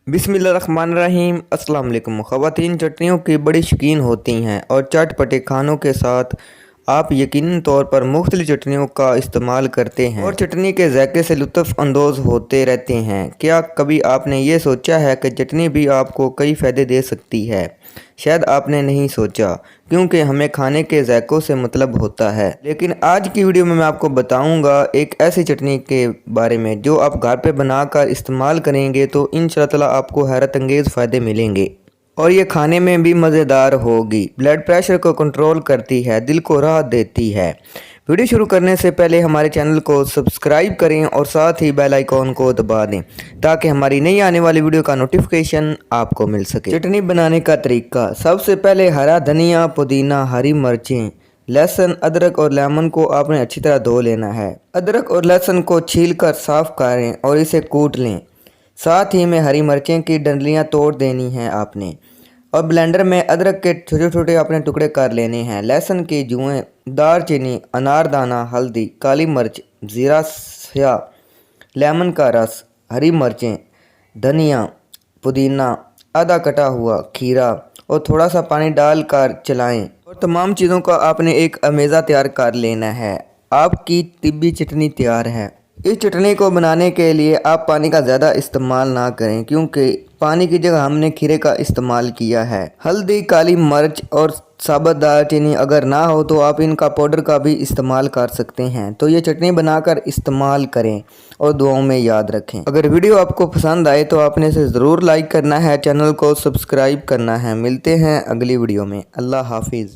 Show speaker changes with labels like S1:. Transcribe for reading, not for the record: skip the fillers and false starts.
S1: बिस्मिल्लाहिर्रहमानिर्रहीम। अस्सलाम वालेकुम। ख़वातीन चटनियों की बड़ी शौकीन होती हैं और चटपटे खानों के साथ आप यकीनन तौर पर मुख्तलिफ़ चटनियों का इस्तेमाल करते हैं और चटनी के ज़ायके से लुत्फ़ अंदोज़ होते रहते हैं। क्या कभी आपने ये सोचा है कि चटनी भी आपको कई फ़ायदे दे सकती है? शायद आपने नहीं सोचा, क्योंकि हमें खाने के ज़ायकों से मतलब होता है। लेकिन आज की वीडियो में मैं आपको बताऊंगा एक ऐसी चटनी के बारे में जो आप घर पे बनाकर इस्तेमाल करेंगे तो इंशाअल्लाह ताला आपको हैरत अंगेज़ फ़ायदे मिलेंगे और ये खाने में भी मज़ेदार होगी। ब्लड प्रेशर को कंट्रोल करती है, दिल को राहत देती है। वीडियो शुरू करने से पहले हमारे चैनल को सब्सक्राइब करें और साथ ही बेल आइकॉन को दबा दें ताकि हमारी नई आने वाली वीडियो का नोटिफिकेशन आपको मिल सके। चटनी बनाने का तरीका। सबसे पहले हरा धनिया, पुदीना, हरी मिर्चें, लहसुन, अदरक और लेमन को आपने अच्छी तरह धो लेना है। अदरक और लहसुन को छीलकर साफ़ करें और इसे कूट लें। साथ ही में हरी मिर्चें की डंडलियाँ तोड़ देनी हैं आपने और ब्लेंडर में अदरक के छोटे छोटे अपने टुकड़े कर लेने हैं। लहसुन की जुएँ, दालचीनी, अनारदाना, हल्दी, काली मिर्च, ज़ीरा स्याह, लेमन का रस, हरी मिर्चें, धनिया, पुदीना, आधा कटा हुआ खीरा और थोड़ा सा पानी डालकर चलाएं और तमाम चीज़ों का आपने एक अमेज़ा तैयार कर लेना है। आपकी तिब्बी चटनी तैयार है। इस चटनी को बनाने के लिए आप पानी का ज़्यादा इस्तेमाल ना करें, क्योंकि पानी की जगह हमने खीरे का इस्तेमाल किया है। हल्दी, काली मिर्च और साबुत दालचीनी अगर ना हो तो आप इनका पाउडर का भी इस्तेमाल कर सकते हैं। तो ये चटनी बनाकर इस्तेमाल करें और दुआओं में याद रखें। अगर वीडियो आपको पसंद आए तो आपने इसे ज़रूर लाइक करना है, चैनल को सब्सक्राइब करना है। मिलते हैं अगली वीडियो में। अल्लाह हाफिज़।